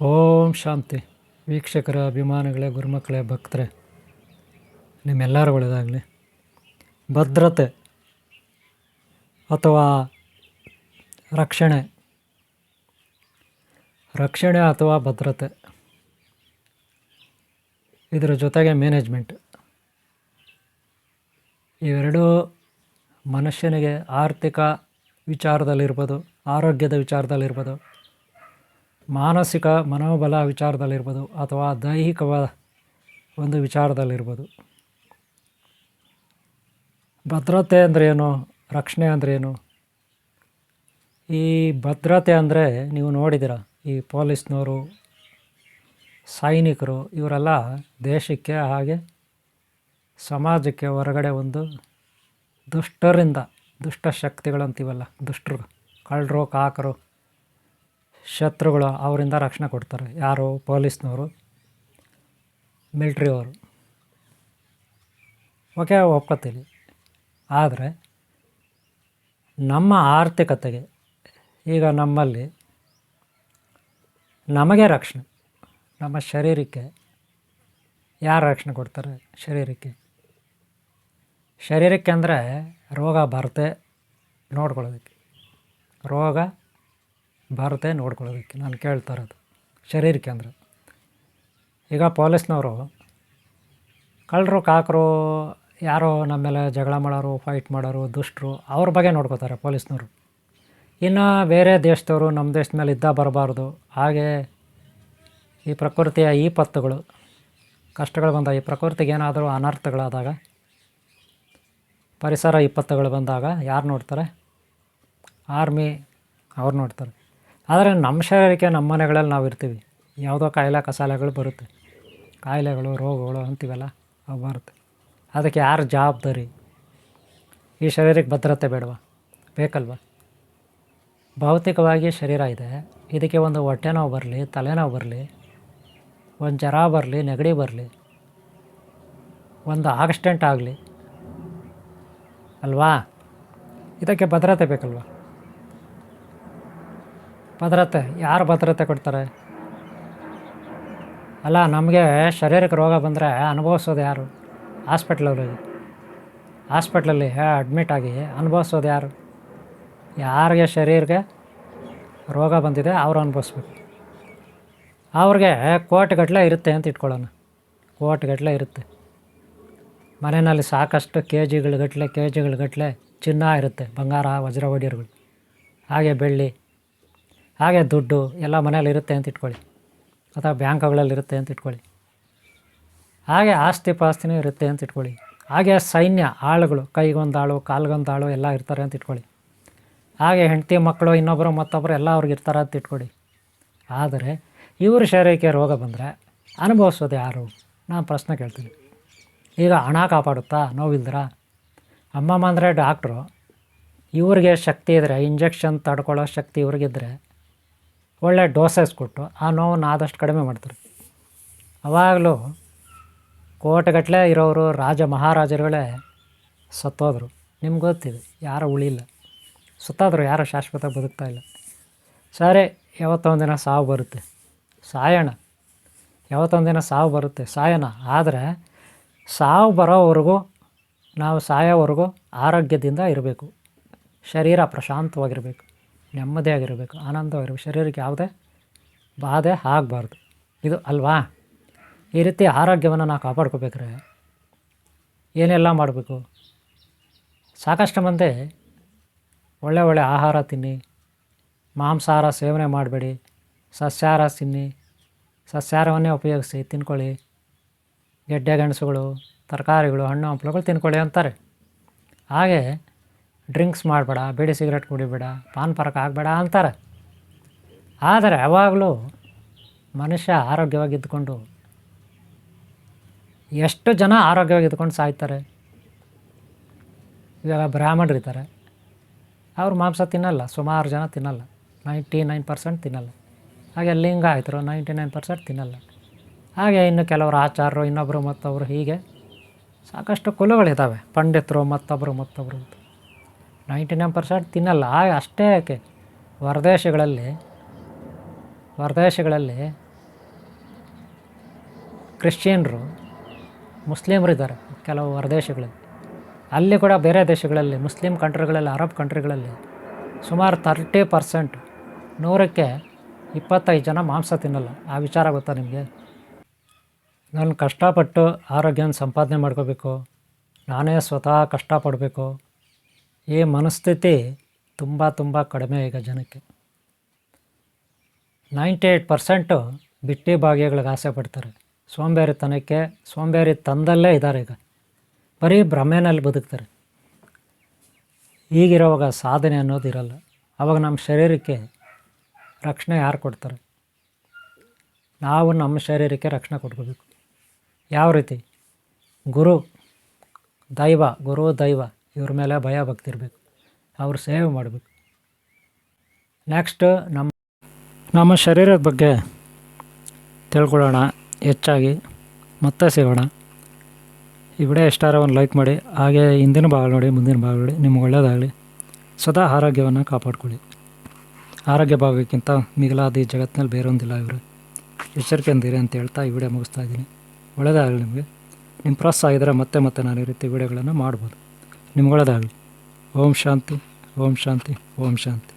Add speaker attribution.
Speaker 1: ಓಂ ಶಾಂತಿ. ವೀಕ್ಷಕರ ಅಭಿಮಾನಿಗಳೇ, ಗುರುಮಕ್ಕಳೇ, ಭಕ್ತರೇ, ನಿಮ್ಮೆಲ್ಲರೂ ಒಳ್ಳೆಯದಾಗಲಿ. ಭದ್ರತೆ ಅಥವಾ ರಕ್ಷಣೆ ಅಥವಾ ಭದ್ರತೆ, ಇದರ ಜೊತೆಗೆ ಮ್ಯಾನೇಜ್ಮೆಂಟ್, ಇವೆರಡೂ ಮನುಷ್ಯನಿಗೆ ಆರ್ಥಿಕ ವಿಚಾರದಲ್ಲಿರ್ಬೋದು, ಆರೋಗ್ಯದ ವಿಚಾರದಲ್ಲಿರ್ಬೋದು, ಮಾನಸಿಕ ಮನೋಬಲ ವಿಚಾರದಲ್ಲಿರ್ಬೋದು, ಅಥವಾ ದೈಹಿಕವಾದ ಒಂದು ವಿಚಾರದಲ್ಲಿರ್ಬೋದು. ಭದ್ರತೆ ಅಂದ್ರೇನು, ರಕ್ಷಣೆ ಅಂದ್ರೇನು? ಈ ಭದ್ರತೆ ಅಂದರೆ ನೀವು ನೋಡಿದ್ದೀರ, ಈ ಪೊಲೀಸ್ನವರು, ಸೈನಿಕರು, ಇವರೆಲ್ಲ ದೇಶಕ್ಕೆ ಹಾಗೆ ಸಮಾಜಕ್ಕೆ ಹೊರಗಡೆ ಒಂದು ದುಷ್ಟಶಕ್ತಿಗಳಂತೀವಲ್ಲ, ದುಷ್ಟರು, ಕಳ್ಳರು, ಕಾಕರು, ಶತ್ರುಗಳು, ಅವರಿಂದ ರಕ್ಷಣೆ ಕೊಡ್ತಾರೆ. ಯಾರು? ಪೊಲೀಸ್ನವರು, ಮಿಲ್ಟ್ರಿಯವರು. ಓಕೆ, ಒಪ್ಕೋತೀವಿ. ಆದರೆ ನಮ್ಮ ಆರ್ಥಿಕತೆಗೆ, ಈಗ ನಮ್ಮಲ್ಲಿ ನಮಗೆ ರಕ್ಷಣೆ, ನಮ್ಮ ಶರೀರಕ್ಕೆ ಯಾರು ರಕ್ಷಣೆ ಕೊಡ್ತಾರೆ? ಶರೀರಕ್ಕೆ ಅಂದರೆ ರೋಗ ಬರದೆ ನೋಡ್ಕೊಳ್ಳೋದಕ್ಕೆ, ನಾನು ಕೇಳ್ತಾ ಇರೋದು ಶರೀರಕ್ಕೆ. ಅಂದರೆ ಈಗ ಪೊಲೀಸ್ನವರು ಕಳ್ಳರು, ಕಾಕರು, ಯಾರೋ ನಮ್ಮ ಮೇಲೆ ಜಗಳ ಮಾಡೋರು, ಫೈಟ್ ಮಾಡೋರು, ದುಷ್ಟರು, ಅವ್ರ ಬಗ್ಗೆ ನೋಡ್ಕೋತಾರೆ ಪೊಲೀಸ್ನವರು. ಇನ್ನು ಬೇರೆ ದೇಶದವರು ನಮ್ಮ ದೇಶದ ಮೇಲೆ ಬರಬಾರ್ದು. ಹಾಗೆ ಈ ಪ್ರಕೃತಿಯ ಕಷ್ಟಗಳು ಬಂದಾಗ, ಈ ಪ್ರಕೃತಿಗೆ ಏನಾದರೂ ಅನರ್ಥಗಳಾದಾಗ, ಪರಿಸರ ವಿಪತ್ತುಗಳು ಬಂದಾಗ ಯಾರು ನೋಡ್ತಾರೆ? ಆರ್ಮಿ ಅವ್ರು ನೋಡ್ತಾರೆ. ಆದರೆ ನಮ್ಮ ಶರೀರಕ್ಕೆ, ನಮ್ಮ ಮನೆಗಳಲ್ಲಿ ನಾವು ಇರ್ತೀವಿ, ಯಾವುದೋ ಕಾಯಿಲೆ ಕಸಾಲೆಗಳು ಬರುತ್ತೆ, ಕಾಯಿಲೆಗಳು, ರೋಗಗಳು ಅಂತೀವಲ್ಲ, ಅವು ಬರುತ್ತೆ. ಅದಕ್ಕೆ ಯಾರು ಜವಾಬ್ದಾರಿ? ಈ ಶರೀರಕ್ಕೆ ಭದ್ರತೆ ಬೇಕಲ್ವ? ಭೌತಿಕವಾಗಿ ಶರೀರ ಇದೆ, ಇದಕ್ಕೆ ಒಂದು ಹೊಟ್ಟೆ ನೋವು ಬರಲಿ, ತಲೆನೋವು ಬರಲಿ, ಒಂದು ಜ್ವರ ಬರಲಿ, ನೆಗಡಿ ಬರಲಿ, ಒಂದು ಆಕ್ಸಿಡೆಂಟ್ ಆಗಲಿ ಅಲ್ವಾ? ಇದಕ್ಕೆ ಭದ್ರತೆ ಬೇಕಲ್ವ? ಯಾರು ಭದ್ರತೆ ಕೊಡ್ತಾರೆ? ಅಲ್ಲ, ನಮಗೆ ಶರೀರಕ್ಕೆ ರೋಗ ಬಂದರೆ ಅನುಭವಿಸೋದು ಯಾರು? ಹಾಸ್ಪಿಟ್ಲಲ್ಲಿ ಅಡ್ಮಿಟ್ ಆಗಿ ಅನುಭವಿಸೋದು ಯಾರು? ಯಾರಿಗೆ ಶರೀರಕ್ಕೆ ರೋಗ ಬಂದಿದೆ ಅವರು ಅನುಭವಿಸ್ಬೇಕು. ಅವ್ರಿಗೆ ಕೋಟಿಗಟ್ಟಲೆ ಇರುತ್ತೆ ಅಂತ ಇಟ್ಕೊಳ್ಳೋಣ, ಕೋಟಿಗಟ್ಟಲೆ ಇರುತ್ತೆ. ಮನೆಯಲ್ಲಿ ಸಾಕಷ್ಟು ಕೆ ಜಿಗಳುಗಟ್ಟಲೆ ಚಿನ್ನ ಇರುತ್ತೆ, ಬಂಗಾರ, ವಜ್ರ ವೈಢೂರ್ಯಗಳು, ಹಾಗೆ ಬೆಳ್ಳಿ, ಹಾಗೆ ದುಡ್ಡು ಎಲ್ಲ ಮನೇಲಿ ಇರುತ್ತೆ ಅಂತ ಇಟ್ಕೊಳ್ಳಿ, ಅಥವಾ ಬ್ಯಾಂಕ್ಗಳಲ್ಲಿ ಇರುತ್ತೆ ಅಂತ ಇಟ್ಕೊಳ್ಳಿ. ಹಾಗೆ ಆಸ್ತಿ ಪಾಸ್ತಿನೂ ಇರುತ್ತೆ ಅಂತ ಇಟ್ಕೊಳ್ಳಿ. ಹಾಗೆ ಸೈನ್ಯ ಆಳುಗಳು, ಕೈಗೊಂದು ಆಳು, ಕಾಲ್ಗೊಂದು ಆಳು ಎಲ್ಲ ಇರ್ತಾರೆ ಅಂತ ಇಟ್ಕೊಳ್ಳಿ. ಹಾಗೆ ಹೆಂಡತಿ, ಮಕ್ಕಳು, ಇನ್ನೊಬ್ಬರು ಮತ್ತೊಬ್ಬರು ಎಲ್ಲ ಅವ್ರಿಗೆ ಇರ್ತಾರೆ ಅಂತ ಇಟ್ಕೊಳ್ಳಿ. ಆದರೆ ಇವ್ರ ಶರೀರಕ್ಕೆ ರೋಗ ಬಂದರೆ ಅನುಭವಿಸೋದು ಯಾರು? ನಾನು ಪ್ರಶ್ನೆ ಕೇಳ್ತೀನಿ. ಈಗ ಹಣ ಕಾಪಾಡುತ್ತಾ? ನೋವಿಲ್ದಿರ? ಅಮ್ಮಮ್ಮ ಅಂದರೆ ಡಾಕ್ಟ್ರು, ಇವ್ರಿಗೆ ಶಕ್ತಿ ಇದ್ದರೆ, ಇಂಜೆಕ್ಷನ್ ತಡ್ಕೊಳ್ಳೋ ಶಕ್ತಿ ಇವ್ರಿಗಿದ್ರೆ ಒಳ್ಳೆ ಡೋಸೇಜ್ ಕೊಟ್ಟು ಆ ನೋವನ್ನು ಆದಷ್ಟು ಕಡಿಮೆ ಮಾಡ್ತಾರೆ. ಅವಾಗಲೂ ಕೋಟೆಗಟ್ಟಲೆ ಇರೋರು, ಮಹಾರಾಜರುಗಳೇ ಸತ್ತೋದ್ರು. ನಿಮ್ಗೆ ಗೊತ್ತಿದೆ, ಯಾರೂ ಉಳಿಲ್ಲ, ಸತ್ತೋದ್ರು, ಯಾರೂ ಶಾಶ್ವತ ಬದುಕ್ತಾ ಇಲ್ಲ. ಸರಿ, ಯಾವತ್ತೊಂದಿನ ಸಾವು ಬರುತ್ತೆ, ಸಾಯೋಣ. ಸಾಯೋಣ. ಆದರೆ ಸಾವು ಬರೋವರೆಗೂ, ನಾವು ಸಾಯೋವರೆಗೂ ಆರೋಗ್ಯದಿಂದ ಇರಬೇಕು, ಶರೀರ ಪ್ರಶಾಂತವಾಗಿರಬೇಕು, ನೆಮ್ಮದಿಯಾಗಿರಬೇಕು, ಆನಂದವಾಗಿರಬೇಕು, ಶರೀರಕ್ಕೆ ಯಾವುದೇ ಬಾಧೆ ಆಗಬಾರ್ದು. ಇದು ಅಲ್ವಾ? ಈ ರೀತಿ ಆರೋಗ್ಯವನ್ನು ನಾವು ಕಾಪಾಡ್ಕೋಬೇಕಾದ್ರೆ ಏನೆಲ್ಲ ಮಾಡಬೇಕು? ಸಾಕಷ್ಟು ಮಂದಿ ಒಳ್ಳೆ ಆಹಾರ ತಿನ್ನಿ, ಮಾಂಸಾಹಾರ ಸೇವನೆ ಮಾಡಬೇಡಿ, ಸಸ್ಯಾಹಾರ ತಿನ್ನಿ, ಸಸ್ಯಾಹಾರವನ್ನೇ ಉಪಯೋಗಿಸಿ ತಿನ್ಕೊಳ್ಳಿ, ಗೆಡ್ಡೆ ಗೆಣಸುಗಳು, ತರಕಾರಿಗಳು, ಹಣ್ಣು ಹಂಪಲುಗಳು ತಿನ್ಕೊಳ್ಳಿ ಅಂತಾರೆ. ಹಾಗೆ ಡ್ರಿಂಕ್ಸ್ ಮಾಡಬೇಡ, ಬೀಡಿ ಸಿಗರೇಟ್ ಕುಡಿಬೇಡ, ಪಾನ್ ಪರಕ ಆಗಬೇಡ ಅಂತಾರೆ. ಆದರೆ ಯಾವಾಗಲೂ ಮನುಷ್ಯ ಆರೋಗ್ಯವಾಗಿದ್ದುಕೊಂಡು, ಎಷ್ಟು ಜನ ಆರೋಗ್ಯವಾಗಿದ್ದುಕೊಂಡು ಸಾಯ್ತಾರೆ? ಇವಾಗ ಬ್ರಾಹ್ಮಣರಿದ್ದಾರೆ, ಅವರು ಮಾಂಸ ತಿನ್ನಲ್ಲ, ಸುಮಾರು ಜನ ತಿನ್ನಲ್ಲ, 99% ತಿನ್ನಲ್ಲ. ಹಾಗೆ ಲಿಂಗಾಯತರು 99% ತಿನ್ನಲ್ಲ. ಹಾಗೆ ಇನ್ನು ಕೆಲವರು ಆಚಾರರು, ಇನ್ನೊಬ್ಬರು ಮತ್ತೊಬ್ಬರು, ಹೀಗೆ ಸಾಕಷ್ಟು ಕುಲಗಳಿದ್ದಾವೆ. ಪಂಡಿತರು ಮತ್ತೊಬ್ಬರು ಅಂತ 99% ತಿನ್ನಲ್ಲ. ಅಷ್ಟೇ ಯಾಕೆ, ಹೊರದೇಶಗಳಲ್ಲಿ ಕ್ರಿಶ್ಚಿಯನ್ರು, ಮುಸ್ಲಿಮರಿದ್ದಾರೆ ಕೆಲವು ಹೊರದೇಶಗಳಲ್ಲಿ. ಅಲ್ಲಿ ಕೂಡ ಬೇರೆ ದೇಶಗಳಲ್ಲಿ, ಮುಸ್ಲಿಂ ಕಂಟ್ರಿಗಳಲ್ಲಿ, ಅರಬ್ ಕಂಟ್ರಿಗಳಲ್ಲಿ ಸುಮಾರು 30%, 100ಕ್ಕೆ 25 ಜನ ಮಾಂಸ ತಿನ್ನಲ್ಲ. ಆ ವಿಚಾರ ಗೊತ್ತಾ ನಿಮಗೆ? ನಾನು ಕಷ್ಟಪಟ್ಟು ಆರೋಗ್ಯನ ಸಂಪಾದನೆ ಮಾಡ್ಕೋಬೇಕು, ನಾನೇ ಸ್ವತಃ ಕಷ್ಟಪಡಬೇಕು, ಈ ಮನಸ್ಥಿತಿ ತುಂಬ ಕಡಿಮೆ ಈಗ ಜನಕ್ಕೆ. 98% ಬಿಟ್ಟಿ ಭಾಗ್ಯಗಳಿಗೆ ಆಸೆ ಪಡ್ತಾರೆ. ಸೋಂಬೇರಿತನಕ್ಕೆ, ಸೋಂಬೇರಿ ತಂದಲ್ಲೇ ಇದ್ದಾರೆ ಈಗ. ಬರೀ ಭ್ರಮೆನಲ್ಲಿ ಬದುಕ್ತಾರೆ. ಈಗಿರೋವಾಗ ಸಾಧನೆ ಅನ್ನೋದು ಇರಲ್ಲ. ಆವಾಗ ನಮ್ಮ ಶರೀರಕ್ಕೆ ರಕ್ಷಣೆ ಯಾರು ಕೊಡ್ತಾರೆ? ನಾವು ನಮ್ಮ ಶರೀರಕ್ಕೆ ರಕ್ಷಣೆ ಕೊಟ್ಕೋಬೇಕು. ಯಾವ ರೀತಿ? ಗುರು ದೈವ ಇವ್ರ ಮೇಲೆ ಭಯ ಭಕ್ತಿ ಇರಬೇಕು, ಅವ್ರ ಸೇವೆ ಮಾಡಬೇಕು. ನೆಕ್ಸ್ಟು ನಮ್ಮ ಶರೀರದ ಬಗ್ಗೆ ತಿಳ್ಕೊಳ್ಳೋಣ ಹೆಚ್ಚಾಗಿ. ಮತ್ತೆ ಸಿಗೋಣ. ಈ ವಿಡಿಯೋ ಇಷ್ಟಾರ ಒಂದು ಲೈಕ್ ಮಾಡಿ, ಹಾಗೆ ಹಿಂದಿನ ಭಾಗ ನೋಡಿ, ಮುಂದಿನ ಭಾಗ ನೋಡಿ. ನಿಮ್ಗೆ ಒಳ್ಳೆಯದಾಗಲಿ. ಸದಾ ಆರೋಗ್ಯವನ್ನು ಕಾಪಾಡ್ಕೊಳ್ಳಿ. ಆರೋಗ್ಯ ಭಾಗಕ್ಕಿಂತ ಮಿಗಿಲಾದ ಈ ಜಗತ್ತಿನಲ್ಲಿ ಬೇರೊಂದಿಲ್ಲ. ಇವರು ಎಚ್ಚರಿಕೆಯಿಂದಿರಿ ಅಂತ ಹೇಳ್ತಾ ಈ ವಿಡಿಯೋ ಮುಗಿಸ್ತಾ ಇದ್ದೀನಿ. ಒಳ್ಳೆಯದಾಗಲಿ ನಿಮಗೆ. ನಿಮ್ಮ ಪ್ರೋತ್ಸಾಹ ಇದ್ದರೆ ಮತ್ತೆ ನಾನು ಈ ರೀತಿ ವಿಡಿಯೋಗಳನ್ನು ಮಾಡ್ಬೋದು. ನಿಮ್ಗೆ ಒಳ್ಳೆಯದಾಗಲಿ. ಓಂ ಶಾಂತಿ, ಓಂ ಶಾಂತಿ, ಓಂ ಶಾಂತಿ.